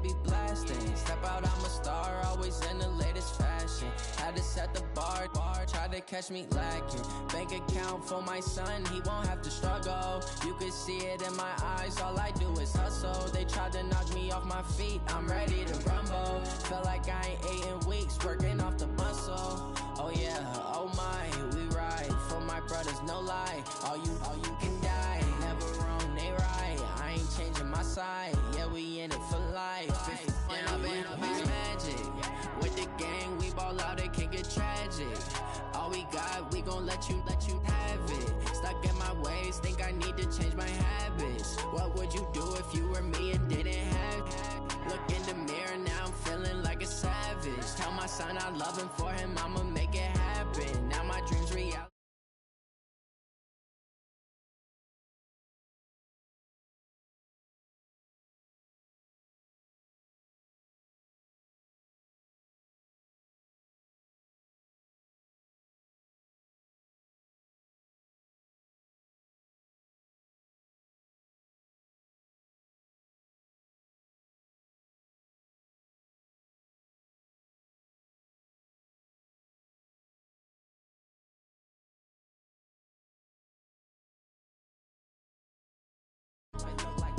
Be blasting, step out, I'm a star, always in the latest fashion. Had to set the bar, try to catch me lacking. Bank account for my son, he won't have to struggle. You can see it in my eyes, all I do is hustle. They tried to knock me off my feet, I'm ready to rumble. Felt like I ain't ate in weeks, working off the muscle. Oh yeah, oh my, we ride for my brothers, no lie. All you can die, never wrong, they right. I ain't changing my side, yeah, we in it for life. And I've been magic with the gang, we ball out, it can get tragic. All we got, we gon' let you have it. Stuck in my ways, think I need to change my habits. What would you do if you were me and didn't have it? Look in the mirror, now I'm feeling like a savage. Tell my son I love him, for him I'ma make it happen. Now my dreams reality.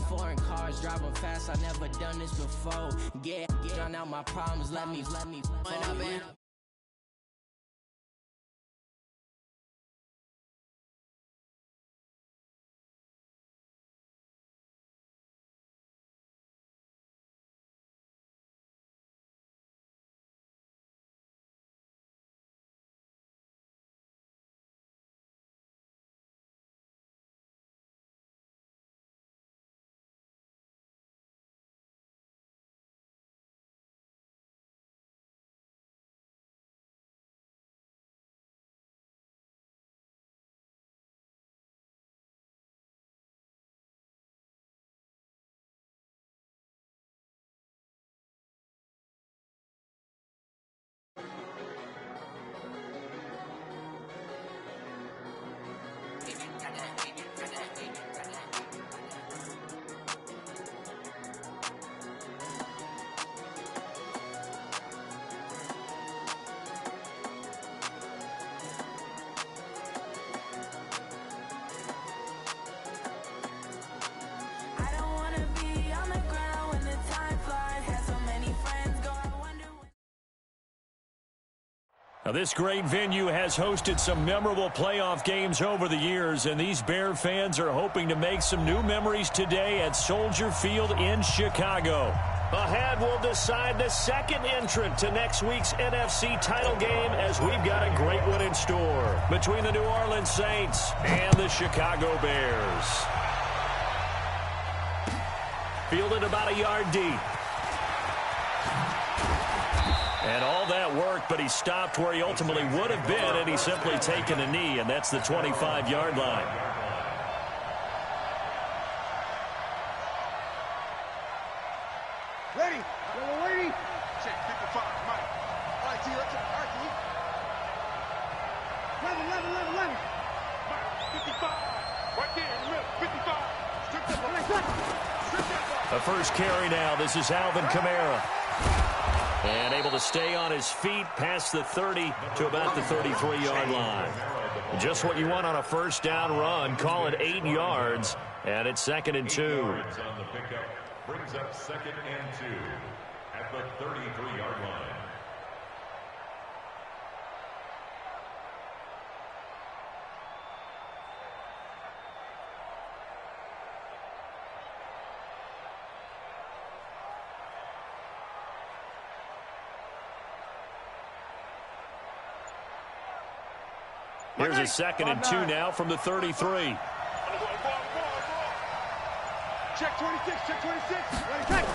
Foreign cars driving fast, I never done this before. Drown out my problems, let me when I've been. Now, this great venue has hosted some memorable playoff games over the years, and these Bear fans are hoping to make some new memories today at Soldier Field in Chicago. Ahead, we'll decide the second entrant to next week's NFC title game, as we've got a great one in store between the New Orleans Saints and the Chicago Bears. Fielded about a yard deep. And all that worked, but he stopped where he ultimately would have been, and he's simply taken a knee, and that's the 25-yard line. Ready. Yellow lady. Check 55, Mike. All right, T. Let's all right, T. 11. Mike, 55. Right there in the middle. 55. Strip that ball. The first carry now. This is Alvin Kamara. And able to stay on his feet past the 30 to about the 33-yard line. Just what you want on a first down run. Call it 8 yards, and it's 2nd and 2. On the pickup brings up 2nd and 2 at the 33-yard line. Here's a 2nd and 2 now from the 33. Check 26, check 26. Ready, check.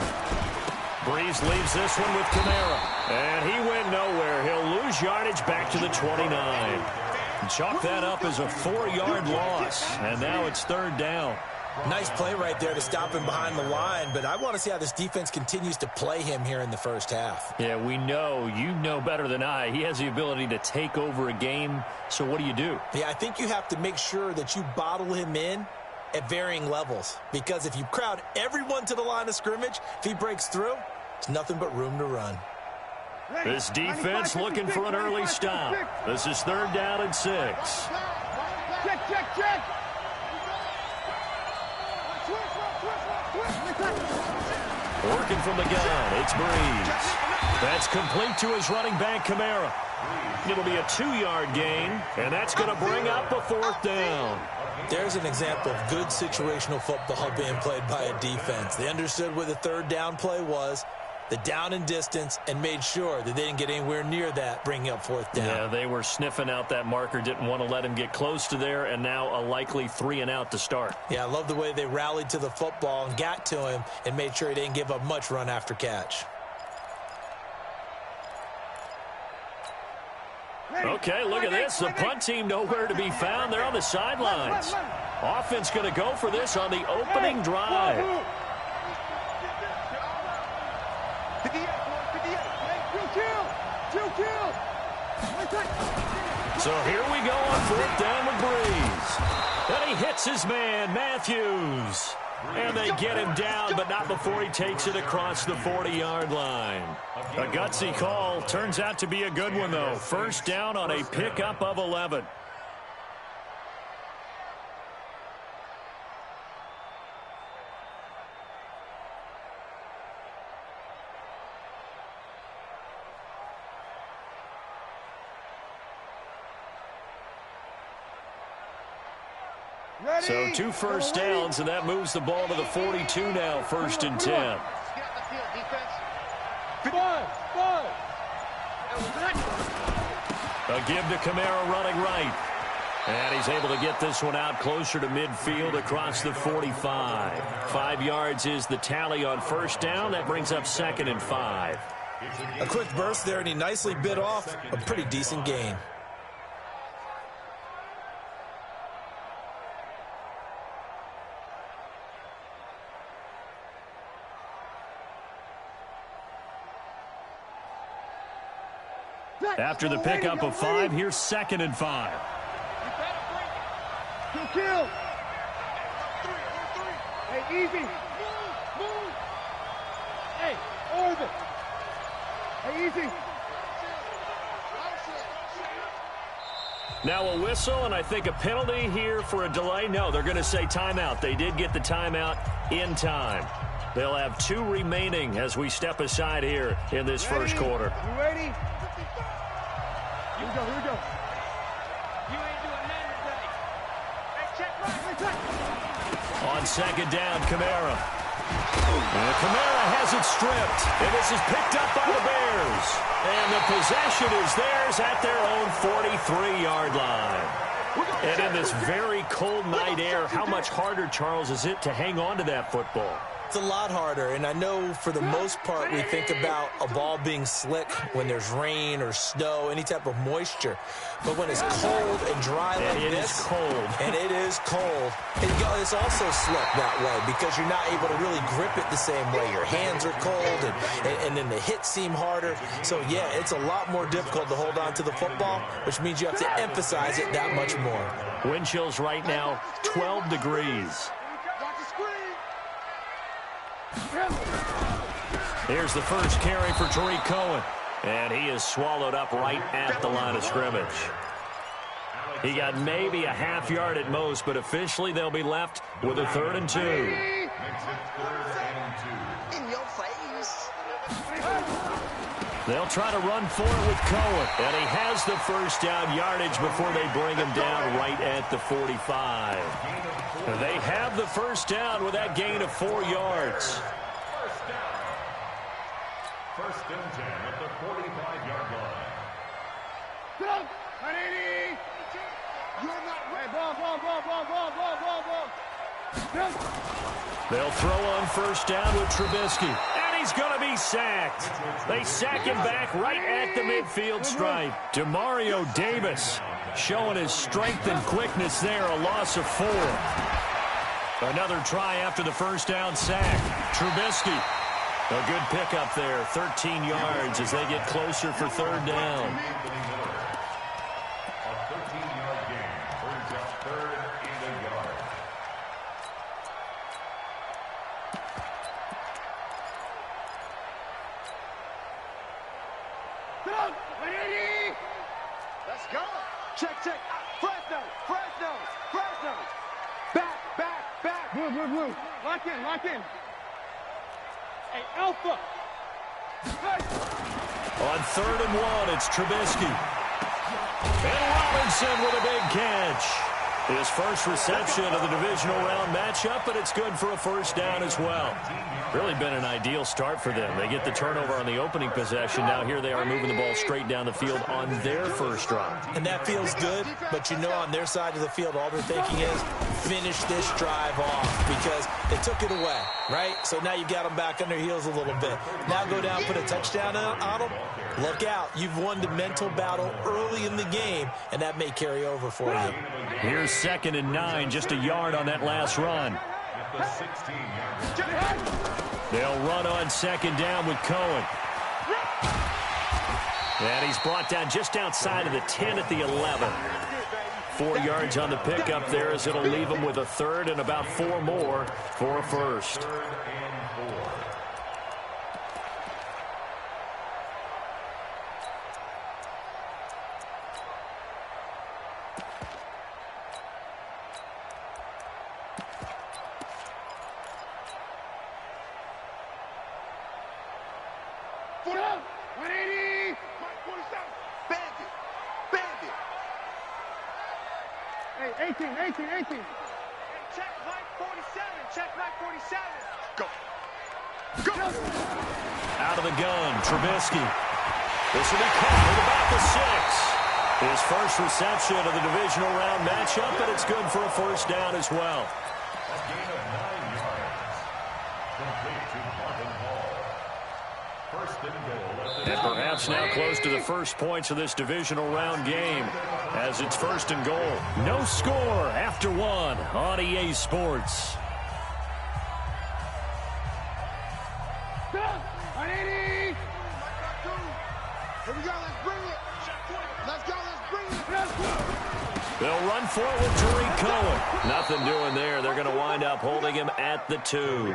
Breeze leaves this one with Kamara. And he went nowhere. He'll lose yardage back to the 29. Chalk that up as a 4-yard loss. And now it's 3rd down. Nice play right there to stop him behind the line, but I want to see how this defense continues to play him here in the first half. Yeah, we know. You know better than I. He has the ability to take over a game, so what do you do? Yeah, I think you have to make sure that you bottle him in at varying levels, because if you crowd everyone to the line of scrimmage, if he breaks through, There's nothing but room to run. This defense looking for an early stop. This is 3rd down and 6. Check. Working from the gun, it's Breeze. That's complete to his running back, Kamara. It'll be a 2-yard gain, and that's going to bring up a 4th down. There's an example of good situational football being played by a defense. They understood where the 3rd down play was, the down and distance, and made sure that they didn't get anywhere near that, bringing up 4th down. Yeah, they were sniffing out that marker, didn't want to let him get close to there, and now a likely 3-and-out to start. Yeah, I love the way they rallied to the football and got to him and made sure he didn't give up much run after catch. Okay, look at this. The punt team nowhere to be found. They're on the sidelines. Offense going to go for this on the opening drive. So here we go on 4th down with Breeze. And he hits his man, Matthews. And they get him down, but not before he takes it across the 40-yard line. A gutsy call. Turns out to be a good one, though. 1st down on a pickup of 11. So 2 first downs, and that moves the ball to the 42 now, 1st and 10. A give to Kamara running right. And he's able to get this one out closer to midfield across the 45. 5 yards is the tally on 1st down. That brings up 2nd and 5. A quick burst there, and he nicely bit off a pretty decent gain. After the pickup of 5, here's 2nd and 5. Kill. Hey, easy. Move. Hey, orbit. Hey, easy. Now a whistle, and I think a penalty here for a delay. No, they're going to say timeout. They did get the timeout in time. They'll have 2 remaining as we step aside here in this first quarter. You ready? Here we go. You ain't doing nothing today. Hey, check right. On 2nd down, Kamara. And Kamara has it stripped. And this is picked up by the Bears. And the possession is theirs at their own 43-yard line. And in this very cold night air, how much harder, Charles, is it to hang on to that football? It's a lot harder, and I know for the most part we think about a ball being slick when there's rain or snow, any type of moisture. But when it's cold and dry like this, it is cold. And it is cold, it's also slick that way because you're not able to really grip it the same way. Your hands are cold, and then the hits seem harder. So, yeah, it's a lot more difficult to hold on to the football, which means you have to emphasize it that much more. Wind chills right now, 12 degrees. Here's the first carry for Tariq Cohen. And he is swallowed up right at the line of scrimmage. He got maybe a half yard at most, but officially they'll be left with a 3rd and 2. In your face. They'll try to run for it with Cohen. And he has the first down yardage before they bring him down right at the 45. They have the first down with that gain of 4 yards. First and 10 at the 45-yard line. Go, Hanini. You're not ready. Ball. They'll throw on first down with Trubisky. And he's going to be sacked. They sack him back right at the midfield stripe. Demario Davis showing his strength and quickness there. A loss of 4. Another try after the first down sack. Trubisky. A good pickup there. 13 yards as they get closer for 3rd down. A 13-yard gain brings up 3rd and a yard. Let's go. Check, check. Fresno. Back. Blue. Lock in. Hey, Alpha. On 3rd and 1, it's Trubisky. And Robinson with a big catch. His first reception of the divisional round matchup, but it's good for a first down as well. Really been an ideal start for them. They get the turnover on the opening possession. Now here they are moving the ball straight down the field on their first drive. And that feels good, but you know on their side of the field, all they're thinking is finish this drive off because they took it away, right? So now you got them back on their heels a little bit. Now go down, put a touchdown on them. Look out. You've won the mental battle early in the game, and that may carry over for you. Here's 2nd and 9, just a yard on that last run. They'll run on 2nd down with Cohen. And he's brought down just outside of the 10 at the 11. 4 yards on the pickup there as it'll leave him with a 3rd and about 4 more for a first. Hey, 18. Check Mike 47. Go. Out of the gun, Trubisky. This will be caught at about the 6. His first reception of the divisional round matchup, and it's good for a first down as well. A gain of 9 yards. Complete to Marvin Hall. First and goal. And perhaps now close to the first points of this divisional round game as it's 1st and goal. No score after 1 on EA Sports. Here we go, let's bring it. Let's bring it. They'll run for it with Tariq Cohen. Nothing doing there. They're going to wind up holding him at the 2.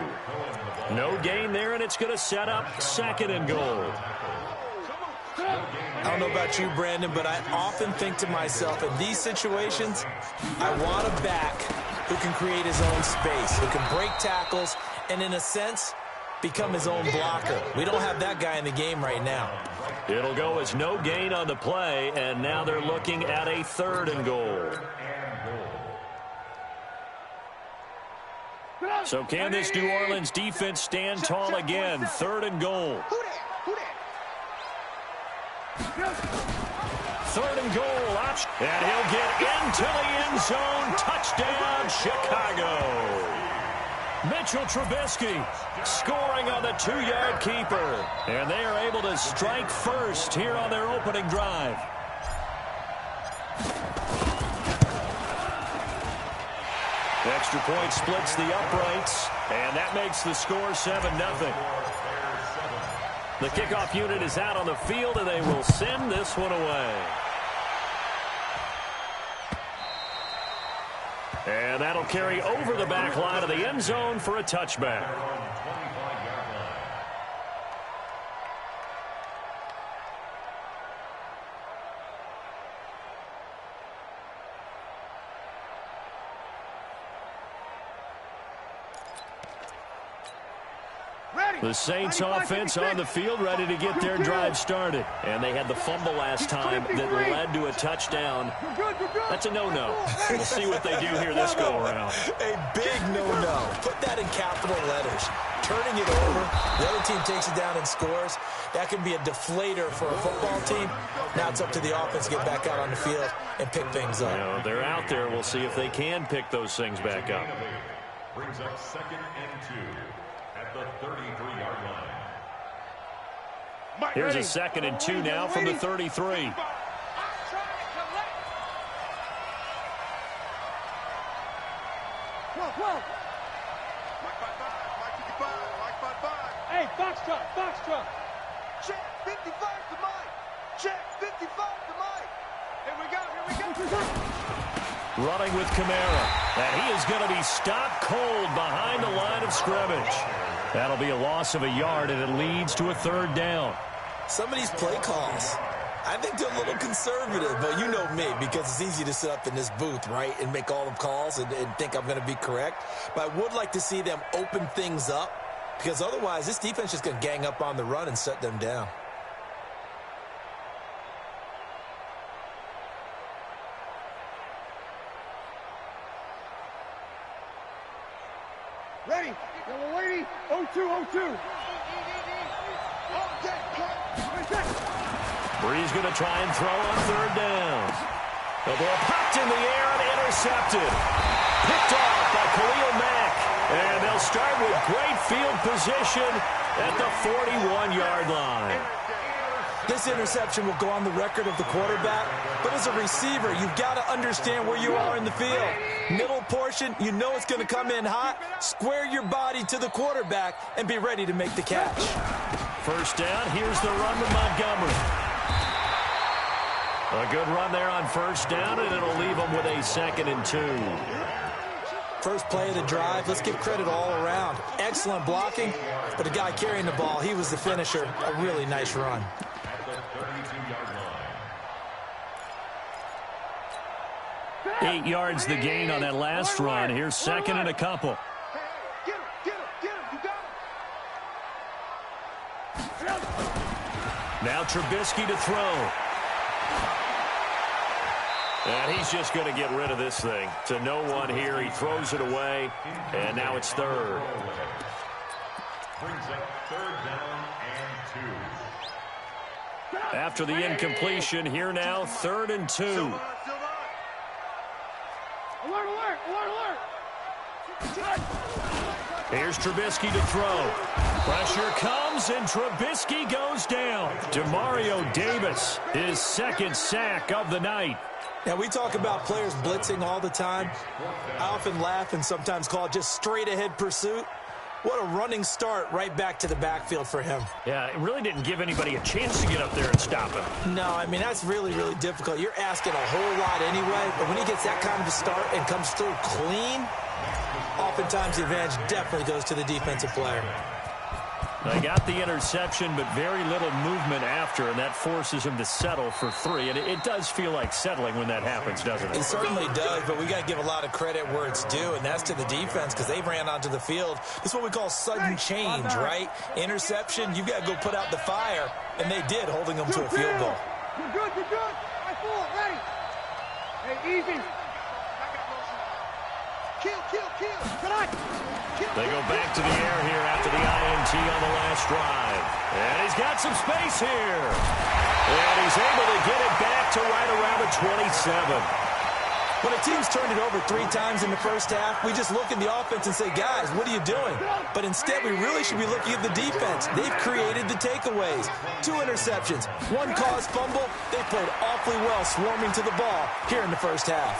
No gain there, and it's going to set up 2nd and goal. I don't know about you, Brandon, but I often think to myself, in these situations, I want a back who can create his own space, who can break tackles, and in a sense, become his own blocker. We don't have that guy in the game right now. It'll go as no gain on the play, and now they're looking at a 3rd and goal. So can this New Orleans defense stand tall again? 3rd and goal. 3rd and goal. And he'll get into the end zone. Touchdown, Chicago. Mitchell Trubisky scoring on the 2-yard keeper. And they are able to strike first here on their opening drive. Extra point splits the uprights, and that makes the score 7-0. The kickoff unit is out on the field, and they will send this one away. And that'll carry over the back line of the end zone for a touchback. The Saints offense on the field ready to get their drive started. And they had the fumble last time that led to a touchdown. That's a no-no. We'll see what they do here this go-around. A big no-no. Put that in capital letters. Turning it over, the other team takes it down and scores. That can be a deflator for a football team. Now it's up to the offense to get back out on the field and pick things up. You know, they're out there. We'll see if they can pick those things back up. Brings up 2nd and 2. At the 33-yard line. Here's a 2nd and 2 now from the 33. Hey, Foxtrot. Check 55 to Mike. Check 55 to Mike. Here we go. Running with Kamara. And he is going to be stopped cold behind the line of scrimmage. That'll be a loss of a yard, and it leads to a 3rd down. Some of these play calls, I think they're a little conservative, but you know me, because it's easy to sit up in this booth, right, and make all the calls and think I'm going to be correct. But I would like to see them open things up, because otherwise this defense is going to gang up on the run and shut them down. Ready. Yellow lady. 0-2. Bree's going to try and throw on third down. The ball popped in the air and intercepted. Picked off by Khalil Mack. And they'll start with great field position at the 41-yard line. This interception will go on the record of the quarterback, but as a receiver, you've got to understand where you are in the field. Middle portion, you know it's going to come in hot. Square your body to the quarterback and be ready to make the catch. First down, here's the run to Montgomery. A good run there on first down, and it'll leave them with a 2nd and 2. First play of the drive, let's give credit all around. Excellent blocking, but the guy carrying the ball, he was the finisher. A really nice run. At the 32-yard line. 8 yards the gain on that last run. Here's 2nd and a couple. Get him. You got him. Now Trubisky to throw. And he's just going to get rid of this thing. To no one here. He throws it away. And now it's 3rd. Brings up 3rd down and 2. After the incompletion, here now, 3rd and 2. Alert. Here's Trubisky to throw. Pressure comes, and Trubisky goes down. Demario Davis, his 2nd sack of the night. Now, we talk about players blitzing all the time. I often laugh and sometimes call it just straight-ahead pursuit. What a running start right back to the backfield for him. Yeah, it really didn't give anybody a chance to get up there and stop him. No, I mean, that's really, really difficult. You're asking a whole lot anyway, but when he gets that kind of a start and comes through clean, oftentimes the advantage definitely goes to the defensive player. They got the interception, but very little movement after, and that forces him to settle for 3. And it does feel like settling when that happens, doesn't it? It certainly does, but we got to give a lot of credit where it's due, and that's to the defense because they ran onto the field. This is what we call sudden change, right? Interception, you got to go put out the fire, and they did, holding them to a field goal. You're good. I pull it. Ready. Hey, easy. Kill. They go back to the air here after the INT on the last drive. And he's got some space here. And he's able to get it back to right around the 27. When a team's turned it over 3 times in the first half, we just look at the offense and say, guys, what are you doing? But instead, we really should be looking at the defense. They've created the takeaways. 2 interceptions, 1 caused fumble. They played awfully well swarming to the ball here in the first half.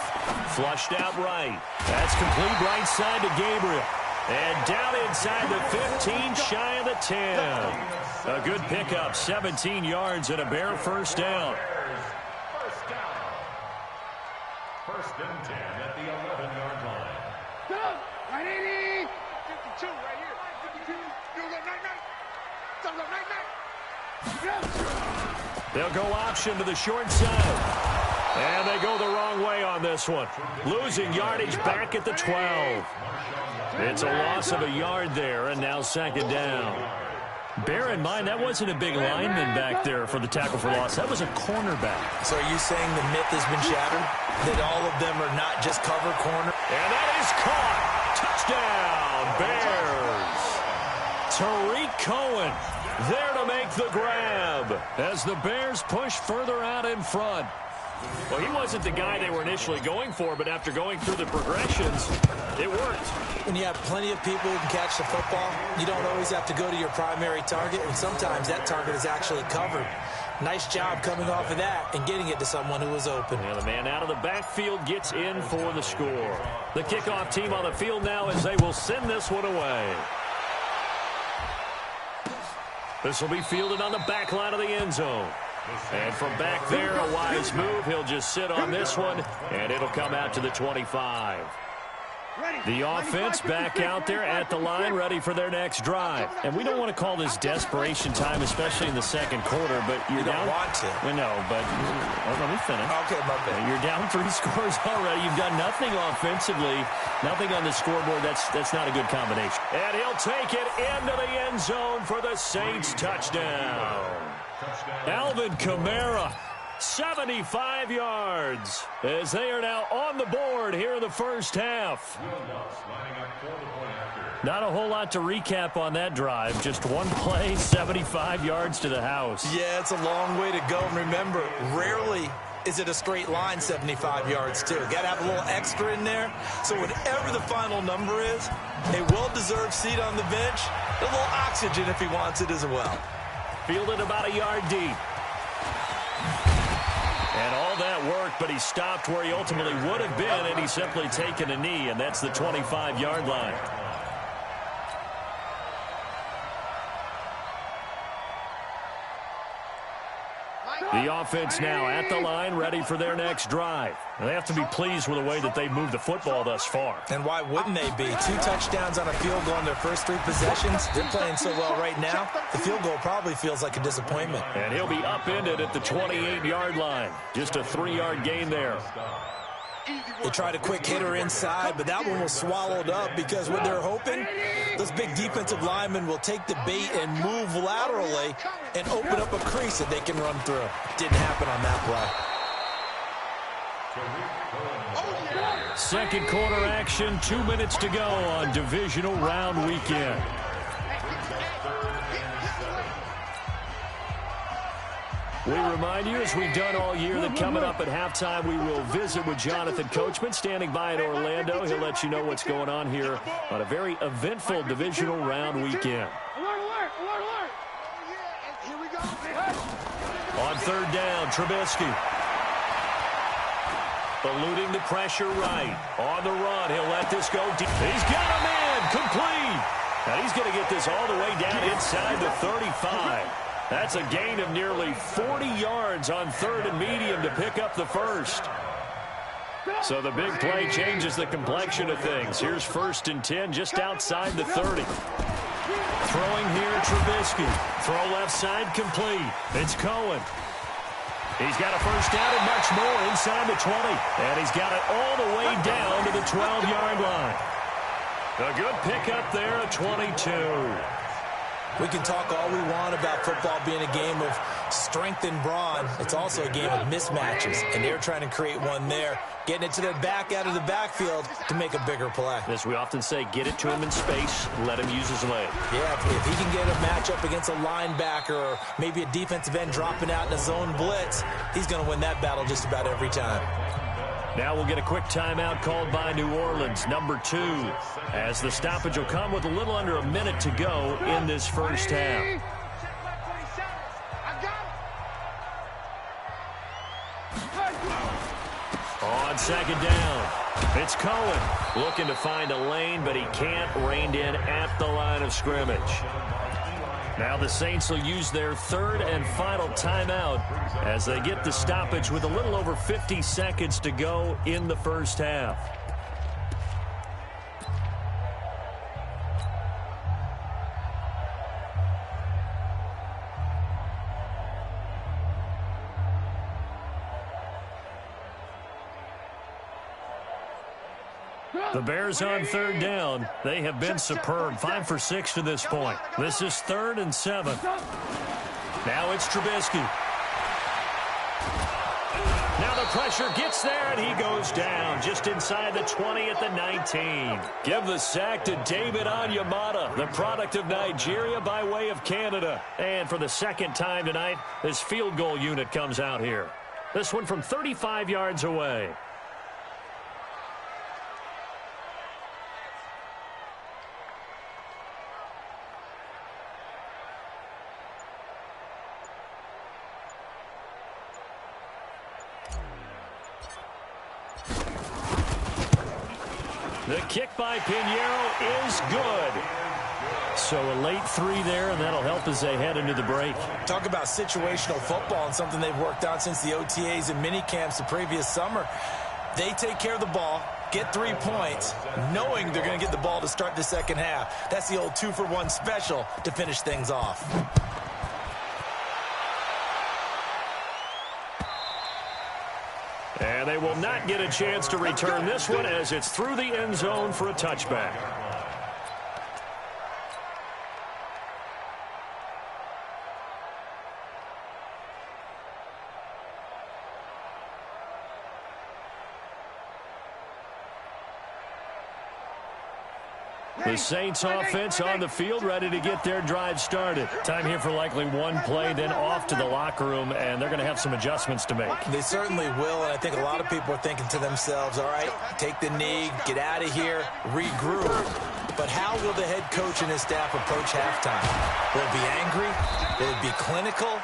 Flushed out right. That's complete right side to Gabriel. And down inside the 15, shy of the 10. A good pickup, 17 yards and a Bear first down. First and 10 at the 11-yard line. Go. Right 52 right here. 52. Go. They'll go option to the short side. And they go the wrong way on this one. Losing yardage back at the 12. It's a loss of a yard there, and now 2nd down. Bear in mind, that wasn't a big lineman back there for the tackle for loss. That was a cornerback. So are you saying the myth has been shattered? That all of them are not just cover corner? And that is caught. Touchdown, Bears. Tariq Cohen there to make the grab as the Bears push further out in front. Well, he wasn't the guy they were initially going for, but after going through the progressions, it worked. When you have plenty of people who can catch the football, you don't always have to go to your primary target, and sometimes that target is actually covered. Nice job coming off of that and getting it to someone who was open. And the man out of the backfield gets in for the score. The kickoff team on the field now as they will send this one away. This will be fielded on the back line of the end zone. And from back there, a wise move. He'll just sit on this one, and it'll come out to the 25. The offense back out there at the line, ready for their next drive. And we don't want to call this desperation time, especially in the second quarter, but you're down. You don't want to. I know, but let me finish. Okay, my bad. You're down 3 scores already. You've done nothing offensively, nothing on the scoreboard. That's not a good combination. And he'll take it into the end zone for the Saints touchdown. Alvin Kamara. 75 yards as they are now on the board here in the first half. Not a whole lot to recap on that drive. Just one play, 75 yards to the house. Yeah, it's a long way to go. And remember, rarely is it a straight line 75 yards, too. Got to have a little extra in there. So whatever the final number is, a well-deserved seat on the bench, a little oxygen if he wants it as well. Fielded about a yard deep. And all that worked, but he stopped where he ultimately would have been, and he's simply taken a knee, and that's the 25-yard line. The offense now at the line, ready for their next drive. They have to be pleased with the way that they've moved the football thus far. And why wouldn't they be? 2 touchdowns on a field goal in their first 3 possessions. They're playing so well right now, the field goal probably feels like a disappointment. And he'll be upended at the 28-yard line. Just a 3-yard gain there. They tried a quick hitter inside, but that one was swallowed up because what they're hoping, those big defensive linemen will take the bait and move laterally and open up a crease that they can run through. Didn't happen on that play. Second quarter action, 2 minutes to go on Divisional Round Weekend. We remind you, as we've done all year, that coming up at halftime, we will visit with Jonathan Coachman, standing by in Orlando. He'll let you know what's going on here on a very eventful Divisional Round Weekend. On third down, Trubisky. Eluding the pressure right. On the run, he'll let this go deep. He's got a man, complete. Now he's going to get this all the way down inside the 35. That's a gain of nearly 40 yards on third and medium to pick up the first. So the big play changes the complexion of things. Here's 1st and 10 just outside the 30. Throwing here, Trubisky. Throw left side, complete. It's Cohen. He's got a first down and much more inside the 20. And he's got it all the way down to the 12-yard line. A good pickup there at 22. We can talk all we want about football being a game of strength and brawn. It's also a game of mismatches, and they're trying to create one there, getting it to the back out of the backfield to make a bigger play. As we often say, get it to him in space, let him use his leg. Yeah, if he can get a matchup against a linebacker or maybe a defensive end dropping out in a zone blitz, he's going to win that battle just about every time. Now we'll get a quick timeout called by New Orleans, number 2, as the stoppage will come with a little under a minute to go in this first half. On second down, it's Cohen looking to find a lane, but he can't, reined in at the line of scrimmage. Now the Saints will use their third and final timeout as they get the stoppage with a little over 50 seconds to go in the first half. The Bears on third down. They have been superb. 5 for 6 to this point. This is 3rd and 7. Now it's Trubisky. Now the pressure gets there, and he goes down just inside the 20 at the 19. Give the sack to David Onyemata, the product of Nigeria by way of Canada. And for the second time tonight, this field goal unit comes out here. This one from 35 yards away. The kick by Pinheiro is good. So a late 3 there, and that'll help as they head into the break. Talk about situational football and something they've worked on since the OTAs and mini camps the previous summer. They take care of the ball. get 3 points, knowing they're going to get the ball to start the second half. That's the old 2-for-1 special to finish things off. And they will not get a chance to return this one as it's through the end zone for a touchback. The Saints offense on the field, ready to get their drive started. Time here for likely one play, then off to the locker room, and they're going to have some adjustments to make. They certainly will, and I think a lot of people are thinking to themselves, all right, take the knee, get out of here, regroup. But how will the head coach and his staff approach halftime? Will it be angry? Will it be clinical?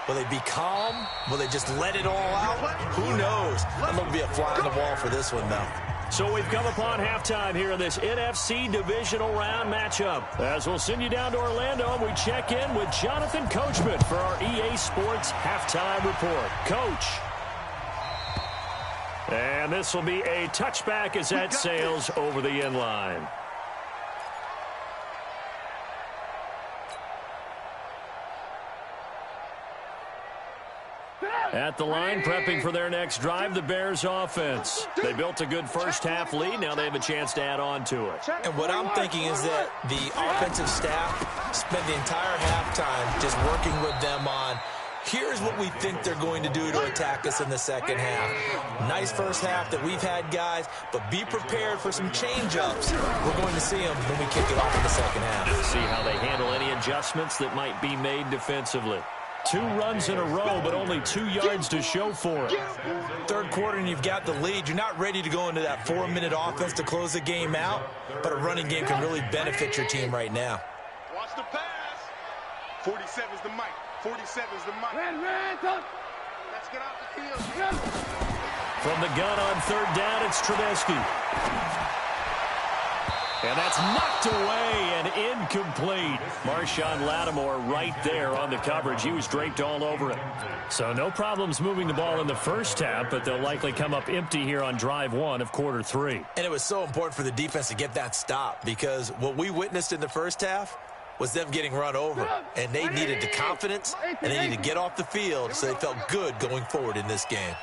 Will they be calm? Will they just let it all out? Who knows? I'm going to be a fly on the wall for this one, though. So we've come upon halftime here in this NFC Divisional Round matchup. As we'll send you down to Orlando, and we check in with Jonathan Coachman for our EA Sports Halftime Report. Coach. And this will be a touchback as that sails over the end line. At the line, prepping for their next drive, the Bears offense. They built a good first-half lead. Now they have a chance to add on to it. And what I'm thinking is that the offensive staff spent the entire halftime just working with them on, here's what we think they're going to do to attack us in the second half. Nice first half that we've had, guys, but be prepared for some change-ups. We're going to see them when we kick it off in the second half. See how they handle any adjustments that might be made defensively. 2 runs in a row, but only 2 yards to show for it. Third quarter, and you've got the lead. You're not ready to go into that 4-minute offense to close the game out, but a running game can really benefit your team right now. Watch the pass. 47's the mic. 47's the mic. Let's get off the field. From the gun on third down, it's Trubisky. And that's knocked away and incomplete. Marshawn Lattimore right there on the coverage. He was draped all over it. So no problems moving the ball in the first half, but they'll likely come up empty here on drive 1 of quarter 3. And it was so important for the defense to get that stop, because what we witnessed in the first half was them getting run over. And they needed the confidence, and they needed to get off the field so they felt good going forward in this game.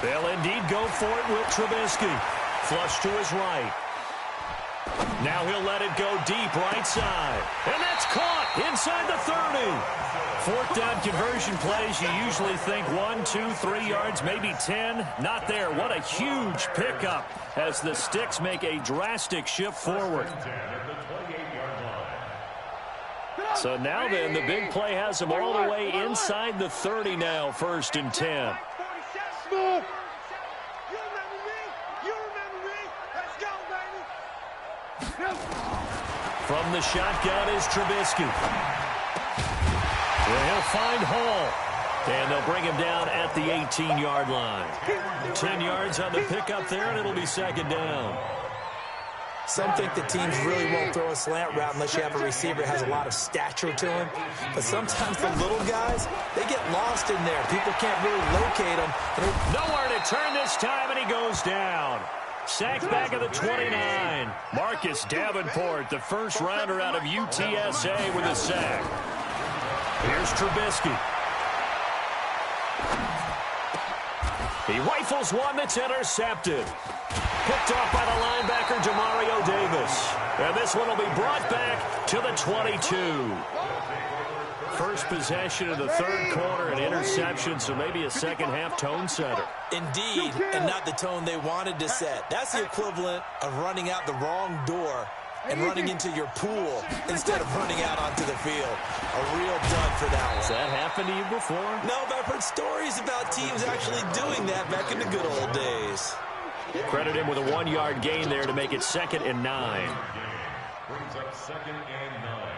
They'll indeed go for it with Trubisky. Flush to his right. Now he'll let it go deep right side. And that's caught inside the 30. 4th down conversion plays, you usually think 1, 2, 3 yards, maybe 10. Not there. What a huge pickup as the Sticks make a drastic shift forward. So now then, the big play has them all the way inside the 30 now, 1st and 10. From the shotgun is Trubisky. And he'll find Hall. And they'll bring him down at the 18-yard line. 10 yards on the pickup there, and it'll be 2nd down. Some think the teams really won't throw a slant route unless you have a receiver that has a lot of stature to him. But sometimes the little guys, they get lost in there. People can't really locate them. Nowhere to turn this time, and he goes down. Sacked back at the 29. Marcus Davenport, the first rounder out of UTSA with a sack. Here's Trubisky. He rifles one that's intercepted. Picked off by the linebacker, Demario Davis. And this one will be brought back to the 22. First possession of the 3rd quarter, an interception, so maybe a second-half tone setter. Indeed, and not the tone they wanted to set. That's the equivalent of running out the wrong door and running into your pool instead of running out onto the field. A real dud for that one. Has that happened to you before? No, but I've heard stories about teams actually doing that back in the good old days. Credit him with a 1-yard gain there to make it 2nd and 9. Brings up 2nd and 9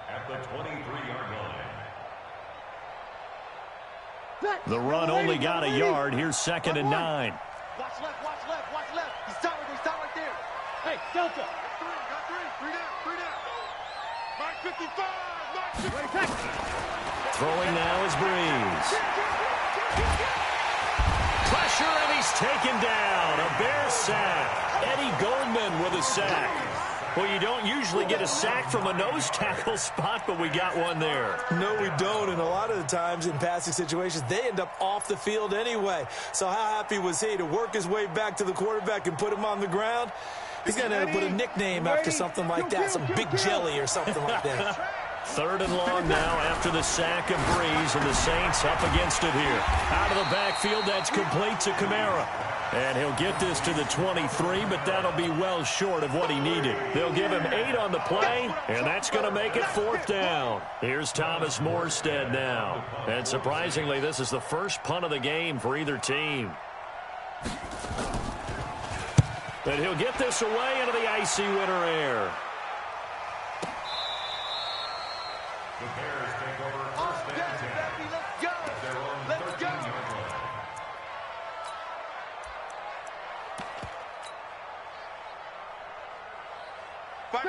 at the 23-yard line. The run only got a yard. Here's 2nd and 9. Watch left, watch left, watch left. He's stopped right there. Hey, Delta. Got three down. Mark 55, Mark 55. Throwing now is Breeze. pressure, and he's taken down. A Bear sack. Eddie Goldman with a sack. Well, you don't usually get a sack from a nose tackle spot, but we got one there. No, we don't, and a lot of the times in passing situations, they end up off the field anyway. So how happy was he to work his way back to the quarterback and put him on the ground? He's going to end up with a nickname after something like that, some Big Jelly or something like that. 3rd and long now after the sack of Breeze, and the Saints up against it here. Out of the backfield, that's complete to Kamara. And he'll get this to the 23, but that'll be well short of what he needed. They'll give him 8 on the play, and that's going to make it 4th down. Here's Thomas Morstead now. And surprisingly, this is the first punt of the game for either team. And he'll get this away into the icy winter air. The Bears take over first and 10. Let's go. Their own Let's 13-yard line.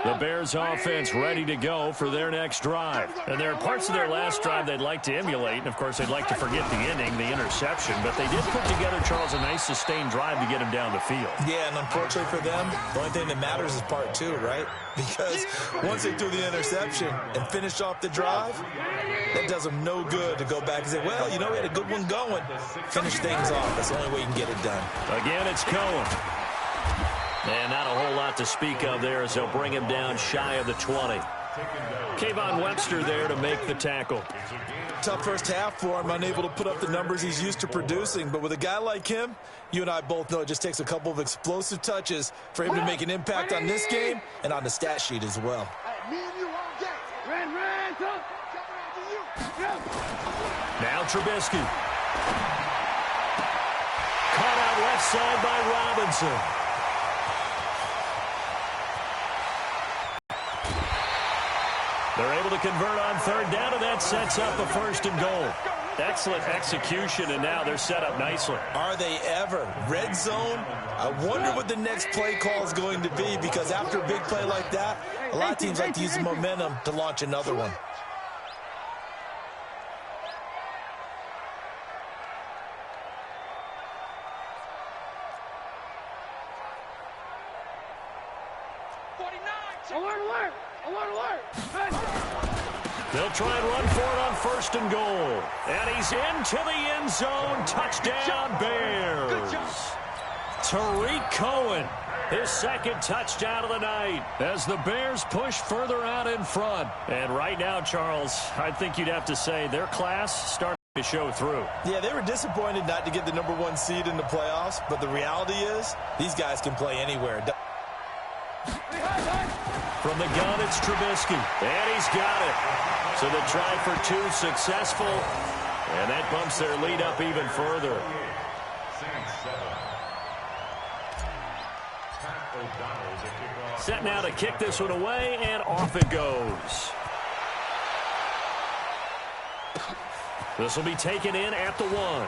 The Bears offense ready to go for their next drive. And there are parts of their last drive they'd like to emulate. And, of course, they'd like to forget the ending, the interception. But they did put together, Charles, a nice sustained drive to get him down the field. Yeah, and unfortunately for them, the only thing that matters is part 2, right? Because once they threw the interception and finished off the drive, that does them no good to go back and say, well, you know, we had a good one going. Finish things off. That's the only way you can get it done. Again, it's Cohen. And not a whole lot to speak of there as they'll bring him down shy of the 20. Kayvon Webster there to make the tackle. Tough first half for him, unable to put up the numbers he's used to producing. But with a guy like him, you and I both know it just takes a couple of explosive touches for him to make an impact on this game and on the stat sheet as well. Me and you all day. Ran, come. Now Trubisky. Caught out left side by Robinson. They're able to convert on 3rd down, and that sets up a 1st and goal. Excellent execution, and now they're set up nicely. Are they ever? Red zone? I wonder what the next play call is going to be, because after a big play like that, a lot of teams like to use the momentum to launch another one. They'll try and run for it on 1st and goal. And he's into the end zone. Touchdown, Bears. Tariq Cohen, his 2nd touchdown of the night as the Bears push further out in front. And right now, Charles, I think you'd have to say their class started to show through. Yeah, they were disappointed not to get the #1 seed in the playoffs, but the reality is these guys can play anywhere. From the gun, it's Trubisky. And he's got it. So the try for 2 successful. And that bumps their lead up even further. Set now to kick this one away, and off it goes. This will be taken in at the 1.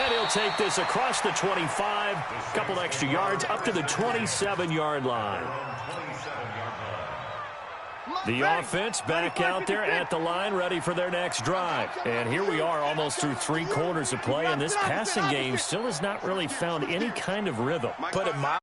And he'll take this across the 25, a couple extra yards, up to the 27-yard line. The offense back out there at the line, ready for their next drive. And here we are almost through 3 quarters of play, and this passing game still has not really found any kind of rhythm. Put it mildly.